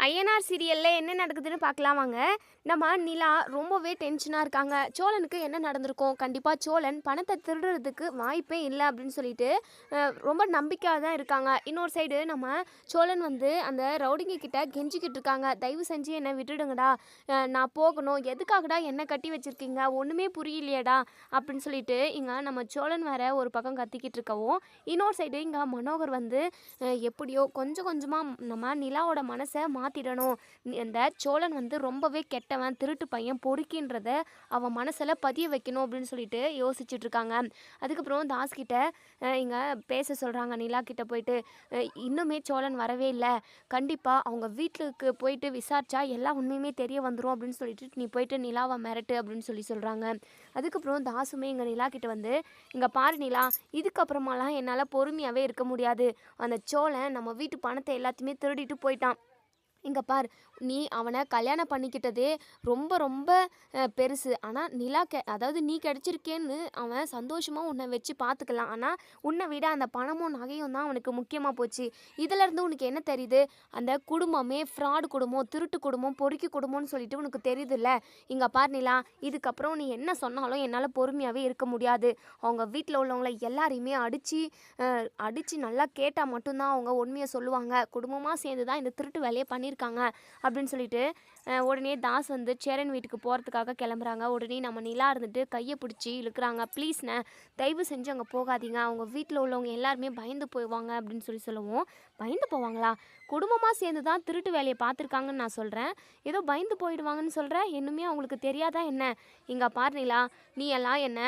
INR சீரியல்ல என்ன நடக்குதுன்னு பார்க்கலாம் வாங்க. நம்ம நிலா ரொம்பவே டென்ஷனா இருக்காங்க. சோழனுக்கு என்ன நடந்திருக்கும்? கண்டிப்பா சோழன் பணத்த திருடுறதுக்கு வாய்ப்பே இல்ல அப்படின்னு சொல்லிட்டு ரொம்ப நம்பிக்கையா தான் இருக்காங்க. இன்னொரு சைடு நம்ம சோழன் வந்து அந்த ரவுடிங்க கிட்ட கெஞ்சிக்கிட்டு இருக்காங்க. தயவு செஞ்சு என்ன விட்டுடுங்கடா. நான் போகணும். எதுக்காகடா என்ன கட்டி வச்சிருக்கீங்க? ஒண்ணுமே புரியலையேடா அப்படின்னு சொல்லிட்டு இங்க நம்ம சோழன் வேற ஒரு பக்கம் கத்திக்கிட்டு இருக்கவும், இன்னொரு சைடு இங்க மனோகர் வந்து எப்படியோ கொஞ்சம் கொஞ்சமா நம்ம நிலாவோட மனசை மாத்திடணும். இந்த சோழன் வந்து ரொம்பவே கெட்டவன், திருட்டு பையன், பொறுக்கின்றத அவன் மனசில் பதிய வைக்கணும் அப்படின்னு சொல்லிட்டு யோசிச்சுட்டு இருக்காங்க. அதுக்கப்புறம் தாஸ் கிட்ட இங்கே பேச சொல்கிறாங்க. நிலா கிட்ட போயிட்டு இன்னுமே சோழன் வரவே இல்லை, கண்டிப்பாக அவங்க வீட்டுக்கு போயிட்டு விசாரிச்சா எல்லா உண்மையுமே தெரிய வந்துடும் அப்படின்னு சொல்லிட்டு நீ போயிட்டு நிலாவை மிரட்டு அப்படின்னு சொல்கிறாங்க. அதுக்கப்புறம் தாசுமே இங்கே நிலா கிட்ட வந்து இங்கே பாரு நிலா, இதுக்கப்புறமாலாம் என்னால் பொறுமையாகவே இருக்க முடியாது. அந்த சோழன் நம்ம வீட்டு பணத்தை எல்லாத்தையுமே திருடிட்டு போயிட்டான். இங்கே பார், நீ அவனை கல்யாணம் பண்ணிக்கிட்டதே ரொம்ப ரொம்ப பெருசு. ஆனால் நிலா அதாவது நீ கிடச்சிருக்கேன்னு அவன் சந்தோஷமாக உன்னை வச்சு பார்த்துக்கலாம். ஆனால் உன்னை விட அந்த பணமும் நகையும் தான் அவனுக்கு முக்கியமாக போச்சு. இதிலேருந்து உனக்கு என்ன தெரியுது? அந்த குடும்பமே ஃப்ராடு குடும்பம், திருட்டு குடும்பம், பொறுக்கி குடும்பம்னு சொல்லிட்டு உனக்கு தெரியுதுல்ல. இங்கே பார் நிலா, இதுக்கப்புறம் நீ என்ன சொன்னாலும் என்னால் பொறுமையாகவே இருக்க முடியாது. அவங்க வீட்டில் உள்ளவங்களை எல்லாரையுமே அடித்து நல்லா கேட்டால் மட்டும்தான் அவங்க உண்மையை சொல்லுவாங்க. குடும்பமாக சேர்ந்து தான் இந்த திருட்டு வேலையை பண்ணியிருக்காங்க அப்படின்னு சொல்லிட்டு உடனே தாஸ் வந்து சேரன் வீட்டுக்கு போகிறதுக்காக கிளம்புறாங்க. உடனே நம்ம நிலா இருந்துட்டு கையை பிடிச்சி இழுக்கிறாங்க. ப்ளீஸ்ண்ணே, தயவு செஞ்சு அங்கே போகாதீங்க, அவங்க வீட்டில் உள்ளவங்க எல்லாருமே பயந்து போயிடுவாங்க அப்படின்னு சொல்லவும், பயந்து போவாங்களா? குடும்பமாக சேர்ந்து தான் திருட்டு வேலையை பார்த்துருக்காங்கன்னு நான் சொல்கிறேன், ஏதோ பயந்து போயிடுவாங்கன்னு சொல்கிறேன். இன்னுமே அவங்களுக்கு தெரியாதா என்ன? இங்கே பாரு நிலா, நீ எல்லாம் என்ன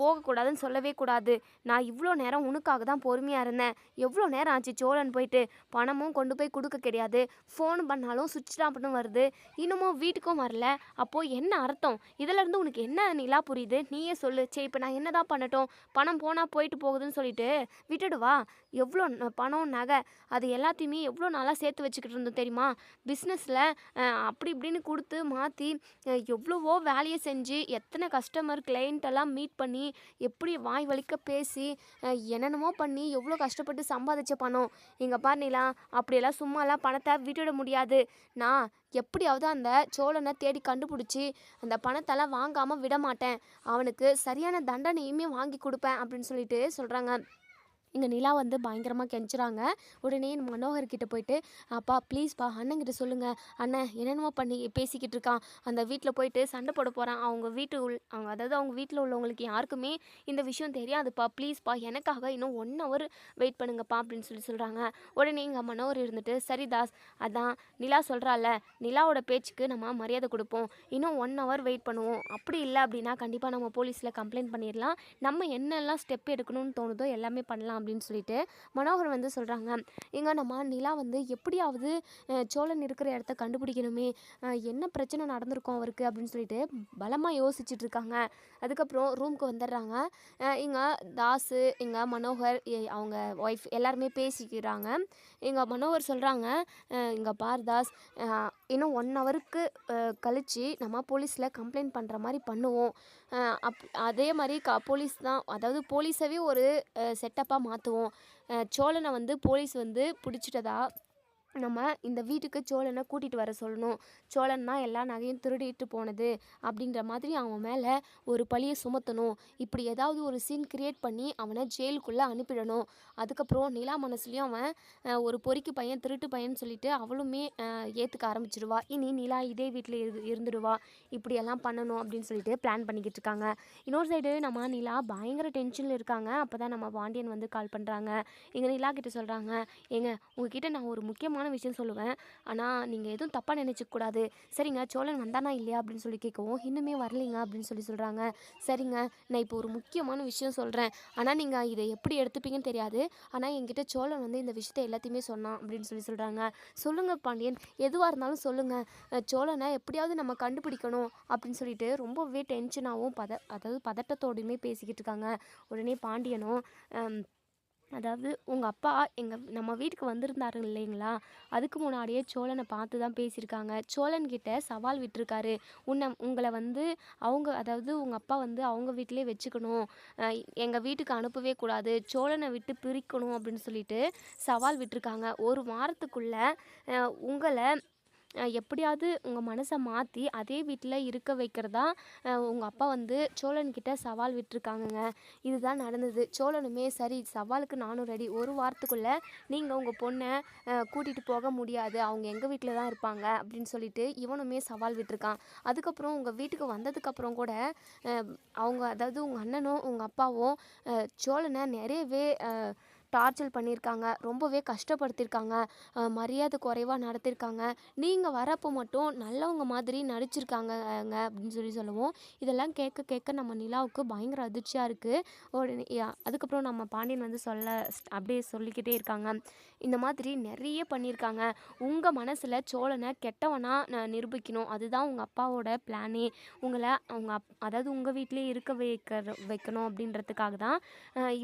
போகக்கூடாதுன்னு சொல்லவே கூடாது. நான் இவ்வளோ நேரம் உனக்காக தான் பொறுமையாக இருந்தேன். எவ்வளோ நேரம் ஆச்சு சோழன் போயிட்டு? பணமும் கொண்டு போய் கொடுக்க கிடையாது, ஃபோன் பண்ணாலும் சுவிட்ச் ஆஃப்னு வருது, இன்னமும் வீட்டுக்கும் வரல. அப்போது என்ன அர்த்தம்? இதிலேருந்து உனக்கு என்ன நிலா புரியுது? நீயே சொல்லு. சரி, இப்போ நான் என்ன தான் பண்ணட்டும்? பணம் போனால் போயிட்டு போகுதுன்னு சொல்லிட்டு விட்டுடுவா? எவ்வளோ பணம், நகை, அது எல்லாத்தையுமே எவ்வளோ நாளாக சேர்த்து வச்சுக்கிட்டு இருந்தோம் தெரியுமா? பிஸ்னஸில் அப்படி இப்படின்னு கொடுத்து மாற்றி எவ்வளவோ வேலையை செஞ்சு எத்தனை கஸ்டமர் கிளைண்ட்டெல்லாம் மீட் பண்ணி எப்படி வாய் வலிக்க பேசி என்னென்னமோ பண்ணி எவ்வளோ கஷ்டப்பட்டு சம்பாதிச்ச பணம். இங்கே பாரு நிலா, அப்படியெல்லாம் சும்மாலாம் பணத்தை விட்டுட முடியாது. நான் எப்படியாவது அந்த சோழனை தேடி கண்டுபிடிச்சி அந்த பணத்தெல்லாம் வாங்காமல் விட மாட்டேன். அவனுக்கு சரியான தண்டனையுமே வாங்கி கொடுப்பேன் அப்படின்னு சொல்லிட்டு சொல்கிறாங்க. இங்கே நிலா வந்து பயங்கரமாக கெஞ்சுறாங்க. உடனே மனோகர்கிட்ட போயிட்டு, அப்பா ப்ளீஸ்ப்பா அண்ணங்கிட்ட சொல்லுங்கள், அண்ணன் என்னென்னமோ பண்ணி பேசிக்கிட்டு இருக்கான், அந்த வீட்டில் போயிட்டு சண்டை போட போகிறான், அவங்க வீட்டில் உள்ளவங்களுக்கு யாருக்குமே இந்த விஷயம் தெரியாதுப்பா, ப்ளீஸ்ப்பா எனக்காக இன்னும் 1 hour வெயிட் பண்ணுங்கப்பா அப்படின்னு சொல்கிறாங்க. உடனே இங்கே மனோகர் இருந்துட்டு, சரி தாஸ், அதான் நிலா சொல்கிறாள்ல, நிலாவோட பேச்சுக்கு நம்ம மரியாதை கொடுப்போம், இன்னும் 1 hour வெயிட் பண்ணுவோம். அப்படி இல்லை அப்படின்னா கண்டிப்பாக நம்ம போலீஸில் கம்ப்ளைண்ட் பண்ணிடலாம், நம்ம என்னெல்லாம் ஸ்டெப் எடுக்கணும்னு தோணுதோ எல்லாமே பண்ணலாம் அப்படின்னு சொல்லிட்டு மனோகர் வந்து சொல்கிறாங்க. இங்கே நம்ம நிலா வந்து எப்படியாவது சோழன் இருக்கிற இடத்த கண்டுபிடிக்கணுமே, என்ன பிரச்சனை நடந்திருக்கும் அவருக்கு அப்படின்னு சொல்லிட்டு பலமாக யோசிச்சுட்டு இருக்காங்க. அதுக்கப்புறம் ரூமுக்கு வந்துடுறாங்க. இங்கே தாஸு, இங்கே மனோகர், அவங்க ஒய்ஃப் எல்லாருமே பேசிக்கிறாங்க. இங்கே மனோகர் சொல்கிறாங்க, இங்கே பார் தாஸ், இன்னும் 1 hourக்கு கழித்து நம்ம போலீஸில் கம்ப்ளைண்ட் பண்ணுற மாதிரி பண்ணுவோம். அதே மாதிரி போலீஸ் தான், அதாவது போலீஸவே ஒரு செட்டப்பாக மாற்றுவோம். சோழனை வந்து போலீஸ் வந்து பிடிச்சிட்டதா நம்ம இந்த வீட்டுக்கு சோழனை கூட்டிகிட்டு வர சொல்லணும். சோழன் தான் எல்லா நகையும் திருடிட்டு போனது அப்படின்ற மாதிரி அவன் மேலே ஒரு பழியை சுமத்தணும். இப்படி ஏதாவது ஒரு சீன் கிரியேட் பண்ணி அவனை ஜெயிலுக்குள்ளே அனுப்பிடணும். அதுக்கப்புறம் நிலா மனசுலையும் அவன் ஒரு பொறுக்கி பையன், திருட்டு பையன் சொல்லிட்டு அவளுமே ஏற்றுக்க ஆரம்பிச்சிடுவா. இனி நிலா இதே வீட்டில் இருந்துடுவா. இப்படியெல்லாம் பண்ணணும் அப்படின்னு சொல்லிட்டு பிளான் பண்ணிக்கிட்டு இருக்காங்க. இன்னொரு சைடு நம்ம நிலா பயங்கர டென்ஷனில் இருக்காங்க. அப்போ தான் நம்ம பாண்டியன் வந்து கால் பண்ணுறாங்க. எங்கள் நிலா கிட்ட சொல்கிறாங்க, ஏங்க உங்ககிட்ட நான் ஒரு முக்கியமான விஷயம் சொல்லுவேன், ஆனால் நீங்கள் எதுவும் தப்பாக நினச்சிக்கூடாது. சரிங்க, சோழன் வந்தானா இல்லையா அப்படின்னு சொல்லி கேட்கவும், இன்னுமே வரலைங்க அப்படின்னு சொல்கிறாங்க. சரிங்க, நான் இப்போ ஒரு முக்கியமான விஷயம் சொல்கிறேன், ஆனால் நீங்கள் இதை எப்படி எடுத்துப்பீங்கன்னு தெரியாது, ஆனால் என்கிட்ட சோழன் வந்து இந்த விஷயத்தை எல்லாத்தையுமே சொன்னான் அப்படின்னு சொல்கிறாங்க. சொல்லுங்கள் பாண்டியன், எதுவாக இருந்தாலும் சொல்லுங்கள், சோழனை எப்படியாவது நம்ம கண்டுபிடிக்கணும் அப்படின்னு சொல்லிட்டு ரொம்பவே டென்ஷனாகவும் அதாவது பதட்டத்தோடையுமே பேசிக்கிட்டு இருக்காங்க. உடனே பாண்டியனும் அதாவது உங்கள் அப்பா நம்ம வீட்டுக்கு வந்திருந்தாரு இல்லைங்களா, அதுக்கு முன்னாடியே சோழனை பார்த்து தான் பேசியிருக்காங்க. சோழன்கிட்ட சவால் விட்டுருக்காரு, உங்களை வந்து அதாவது உங்கள் அப்பா வந்து அவங்க வீட்டிலே வச்சுக்கணும், எங்கள் வீட்டுக்கு அனுப்பவே கூடாது, சோழனை விட்டு பிரிக்கணும் அப்படின்னு சொல்லிட்டு சவால் விட்டுருக்காங்க. 1 வாரத்துக்குள்ளே உங்களை எப்படியாவது உங்கள் மனசை மாற்றி அதே வீட்டில் இருக்க வைக்கிறதா உங்கள் அப்பா வந்து சோழன்கிட்ட சவால் விட்டுருக்காங்கங்க. இதுதான் நடந்தது. சோழனுமே சரி சவாலுக்கு நானும் ரெடி, ஒரு வாரத்துக்குள்ளே நீங்கள் உங்கள் பொண்ணை கூட்டிகிட்டு போக முடியாது, அவங்க எங்கள் வீட்டில் தான் இருப்பாங்க அப்படின்னு சொல்லிட்டு இவனுமே சவால் விட்டுருக்கான். அதுக்கப்புறம் உங்கள் வீட்டுக்கு வந்ததுக்கப்புறம் கூட அவங்க, அதாவது உங்கள் அண்ணனும் உங்கள் அப்பாவும் சோழனை நிறையவே டார்ச்சர் பண்ணியிருக்காங்க, ரொம்பவே கஷ்டப்படுத்தியிருக்காங்க, மரியாதை குறைவாக நடத்தியிருக்காங்க. நீங்கள் வரப்போ மட்டும் நல்லவங்க மாதிரி நடிச்சிருக்காங்கங்க அப்படின்னு சொல்லுவோம். இதெல்லாம் கேட்க கேட்க நம்ம நிலாவுக்கு பயங்கர அதிர்ச்சியாக இருக்குது. உடனே அதுக்கப்புறம் நம்ம பாண்டியன் வந்து அப்படியே சொல்லிக்கிட்டே இருக்காங்க, இந்த மாதிரி நிறைய பண்ணியிருக்காங்க. உங்கள் மனசில் சோழனை கெட்டவனாக நிரூபிக்கணும், அதுதான் உங்கள் அப்பாவோட பிளானே. உங்களை அதாவது உங்கள் வீட்டிலே இருக்க வைக்கணும் அப்படின்றதுக்காக தான்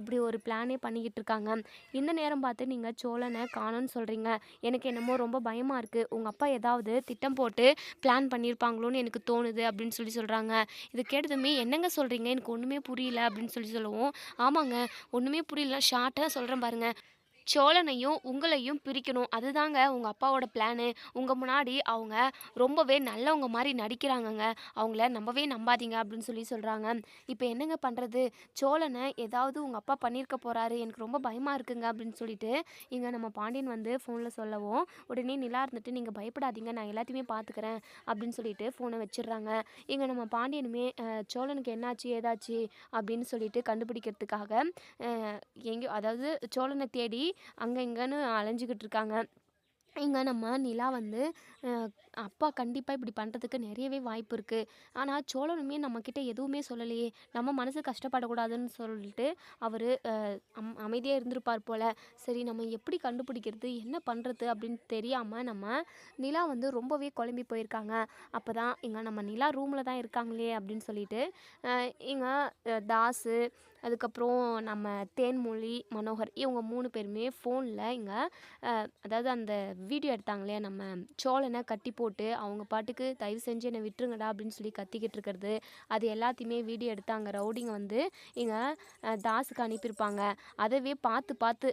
இப்படி ஒரு பிளானே பண்ணிக்கிட்டு இருக்காங்க. இந்த நேரம் பார்த்து நீங்கள் சோழனை காணோன்னு சொல்கிறீங்க. எனக்கு என்னமோ ரொம்ப பயமாக இருக்குது. உங்கள் அப்பா ஏதாவது திட்டம் போட்டு பிளான் பண்ணியிருப்பாங்களோன்னு எனக்கு தோணுது அப்படின்னு சொல்கிறாங்க. இது கேட்டதுமே என்னங்க சொல்கிறீங்க, எனக்கு ஒன்றுமே புரியல அப்படின்னு சொல்லுவோம். ஆமாங்க, ஒன்றுமே புரியல, ஷார்ட்டாக சொல்கிறேன் பாருங்க. சோழனையும் உங்களையும் பிரிக்கணும், அதுதாங்க உங்கள் அப்பாவோட பிளானு. உங்கள் முன்னாடி அவங்க ரொம்பவே நல்லவங்க மாதிரி நடிக்கிறாங்கங்க, அவங்கள நம்பவே நம்பாதீங்க அப்படின்னு சொல்கிறாங்க. இப்போ என்னங்க பண்ணுறது, சோழனை ஏதாவது உங்கள் அப்பா பண்ணியிருக்க போகிறாரு, எனக்கு ரொம்ப பயமாக இருக்குங்க அப்படின்னு சொல்லிட்டு இங்கே நம்ம பாண்டியன் வந்து ஃபோனில் சொல்லவும், உடனே நிலா இருந்துட்டு நீங்கள் பயப்படாதீங்க, நான் எல்லாத்தையுமே பார்த்துக்கிறேன் அப்படின்னு சொல்லிட்டு ஃபோனை வச்சிடுறாங்க. இங்கே நம்ம பாண்டியனுமே சோழனுக்கு என்னாச்சு ஏதாச்சு அப்படின்னு சொல்லிட்டு கண்டுபிடிக்கிறதுக்காக எங்கேயோ, அதாவது சோழனை தேடி அங்கே இங்கேன்னு அலைஞ்சிக்கிட்டு இருக்காங்க. இங்கே நம்ம நிலா வந்து அப்பா கண்டிப்பாக இப்படி பண்ணுறதுக்கு நிறையவே வாய்ப்பு இருக்குது, ஆனால் சோழனுமே நம்மக்கிட்ட எதுவுமே சொல்லலையே, நம்ம மனசு கஷ்டப்படக்கூடாதுன்னு சொல்லிட்டு அவர் அமைதியாக இருந்திருப்பார் போல். சரி நம்ம எப்படி கண்டுபிடிக்கிறது, என்ன பண்ணுறது அப்படின்னு தெரியாமல் நம்ம நிலா வந்து ரொம்பவே குழம்பி போயிருக்காங்க. அப்போ தான் இங்கே நம்ம நிலா ரூமில் தான் இருக்காங்களே அப்படின்னு சொல்லிட்டு இங்கே தாஸு, அதுக்கப்புறம் நம்ம தேன்மொழி, மனோகர், இவங்க 3 பேருமே ஃபோனில் இங்கே அதாவது அந்த வீடியோ எடுத்தாங்களே நம்ம சோழனை கட்டி போட்டு அவங்க பாட்டுக்கு தயவு செஞ்சு என்னை விட்டுருங்கடா அப்படின்னு சொல்லி கத்திக்கிட்டு இருக்கிறது, அது எல்லாத்தையுமே வீடியோ எடுத்து அங்கே ரவுடிங்க வந்து இங்கே தாஸுக்கு அனுப்பியிருப்பாங்க. அதவே பார்த்து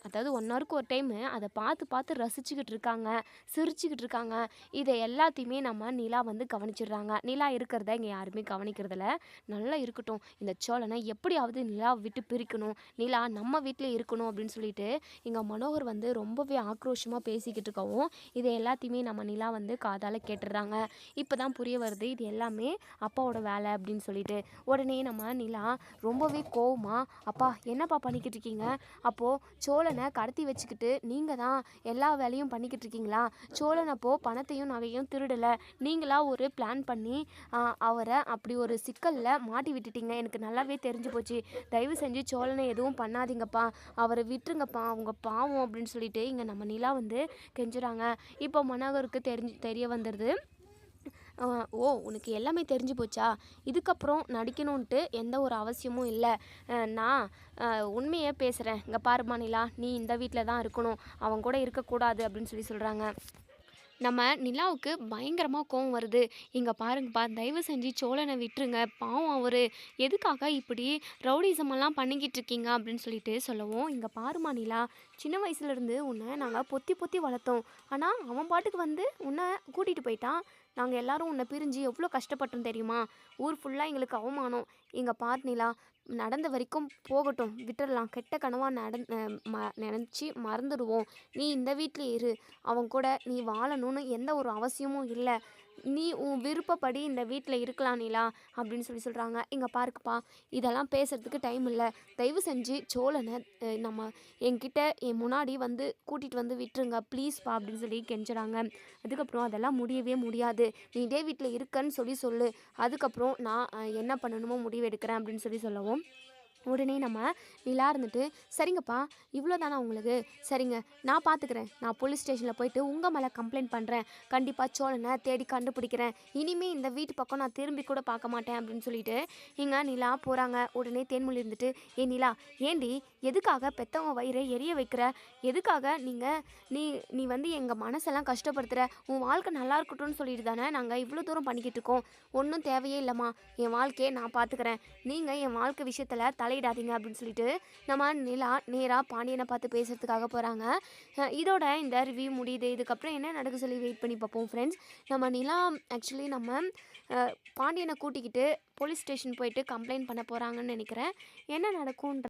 அதாவது 1 ஹவருக்கு ஒரு டைமு அதை பார்த்து ரசிச்சுக்கிட்டு இருக்காங்க, சிரிச்சுக்கிட்டு இருக்காங்க. இதை எல்லாத்தையுமே நம்ம நிலா வந்து கவனிச்சிடுறாங்க. நிலா இருக்கிறத இங்கே யாருமே கவனிக்கிறதில்ல. நல்லா இருக்கட்டும், இந்த சோழனை எப்படியாவது நிலா விட்டு பிரிக்கணும், நிலா நம்ம வீட்டில் இருக்கணும் அப்படின்னு சொல்லிட்டு இங்கே மனோகர் வந்து ரொம்பவே ஆக்ரோஷமாக பேசிக்கிட்டு இருக்கவும், இதை எல்லாத்தையுமே நம்ம நிலா வந்து காதால் கேட்டுடுறாங்க. இப்போ தான் புரிய வருது இது எல்லாமே அப்பாவோட வேலை அப்படின்னு சொல்லிட்டு. உடனே நம்ம நிலா ரொம்பவே கோவமா, அப்பா என்னப்பா பண்ணிக்கிட்டு இருக்கீங்க, அப்போது சோழனை கடத்தி வச்சுக்கிட்டு நீங்கள் தான் எல்லா வேலையும் பண்ணிக்கிட்டு இருக்கீங்களா, சோழன் அப்போது பணத்தையும் நகையும் திருடலை, நீங்களா ஒரு பிளான் பண்ணி அவரை அப்படி ஒரு சிக்கலில் மாட்டி விட்டுட்டீங்க, எனக்கு நல்லாவே தெரிஞ்சு போச்சு, தயவு செஞ்சு சோழனை எதுவும் பண்ணாதீங்கப்பா, அவரை விட்டுருங்கப்பா, அவங்க பாவம் அப்படின்னு சொல்லிட்டு இங்கே நம்ம நிலா வந்து கெஞ்சுறாங்க. இப்போ மனோகருக்கு தெரிய வந்துடுது, ஓ உனக்கு எல்லாமே தெரிஞ்சு போச்சா, இதுக்கப்புறம் நடிக்கணுன்ட்டு எந்த ஒரு அவசியமும் இல்லை, நான் உண்மையை பேசுகிறேன், இங்கே பாருமா நிலா, நீ இந்த வீட்டில் தான் இருக்கணும், அவங்க கூட இருக்கக்கூடாது அப்படின்னு சொல்கிறாங்க. நம்ம நிலாவுக்கு பயங்கரமாக கோவம் வருது. இங்கே பாருங்கப்பா, தயவு செஞ்சு சோழனை விட்டுருங்க, பாவம் அவர், எதுக்காக இப்படி ரவுடிசமெல்லாம் பண்ணிக்கிட்டு இருக்கீங்க அப்படின்னு சொல்லிட்டு சொல்லவும், இங்கே பாருமா நிலா, சின்ன வயசுலேருந்து உன்னை நாங்கள் பொத்தி பொத்தி வளர்த்தோம், ஆனால் அவன் பாட்டுக்கு வந்து உன்னை கூட்டிகிட்டு போயிட்டான், நாங்கள் எல்லாரும் உன்னை பிரிஞ்சு எவ்வளோ கஷ்டப்பட்டோம் தெரியுமா, ஊர் ஃபுல்லாக எங்களுக்கு அவமானம், இங்கே பார் நிலா, நடந்த வரைக்கும் போகட்டும், விட்டுடலாம், கெட்ட கனவாக நினச்சி மறந்துடுவோம், நீ இந்த வீட்டில் இரு, அவன் கூட நீ வாழணும்னு எந்த ஒரு அவசியமும் இல்லை, நீ உன் விருப்பப்படி இந்த வீட்டில் இருக்கலாம் நிலா அப்படின்னு சொல்கிறாங்க. இங்கே பாருக்குப்பா, இதெல்லாம் பேசுகிறதுக்கு டைம் இல்லை, தயவு செஞ்சு சோழனை நம்ம என்கிட்ட என் முன்னாடி வந்து கூட்டிகிட்டு வந்து விட்டுருங்க ப்ளீஸ்ப்பா அப்படின்னு சொல்லி கெஞ்சுறாங்க. அதுக்கப்புறம் அதெல்லாம் முடியவே முடியாது, நீ இதே வீட்டில் இருக்கன்னு சொல்லு, அதுக்கப்புறம் நான் என்ன பண்ணணுமோ முடிவு எடுக்கிறேன் அப்படின்னு சொல்லவும், உடனே நம்ம நிலா இருந்துட்டு, சரிங்கப்பா இவ்வளோ தானே உங்களுக்கு, சரிங்க நான் பார்த்துக்கிறேன், நான் போலீஸ் ஸ்டேஷனில் போயிட்டு உங்கள் மேலே கம்ப்ளைண்ட் பண்ணுறேன், கண்டிப்பாக சோழனை தேடி கண்டுபிடிக்கிறேன், இனிமேல் இந்த வீட்டு பக்கம் நான் திரும்பி கூட பார்க்க மாட்டேன் அப்படின்னு சொல்லிட்டு இங்கே நிலா போகிறாங்க. உடனே தேன்மொழி இருந்துட்டு, ஏ நிலா, ஏண்டி எதுக்காக பெத்தவங்க வயிறை எரிய வைக்கிற? எதுக்காக நீ நீ வந்து எங்கள் மனசெல்லாம் கஷ்டப்படுத்துகிற? உன் வாழ்க்கை நல்லா இருக்கட்டும்னு சொல்லிட்டு தானே நாங்கள் இவ்வளோ தூரம் பண்ணிக்கிட்டு இருக்கோம். ஒன்றும் தேவையே இல்லைம்மா, என் வாழ்க்கையை நான் பார்த்துக்கிறேன், நீங்கள் என் வாழ்க்கை விஷயத்தில் தலையிடாதீங்க அப்படின்னு சொல்லிட்டு நம்ம நிலா நேராக பாண்டியனை பார்த்து பேசுகிறதுக்காக போகிறாங்க. இதோட இந்த ரிவ்யூ முடியுது. இதுக்கப்புறம் என்ன நடக்க சொல்லி வெயிட் பண்ணி பார்ப்போம் ஃப்ரெண்ட்ஸ். நம்ம நிலா ஆக்சுவலி நம்ம பாண்டியனை கூட்டிக்கிட்டு போலீஸ் ஸ்டேஷன் போயிட்டு கம்ப்ளைண்ட் பண்ண போகிறாங்கன்னு நினைக்கிறேன். என்ன நடக்கும்ன்ற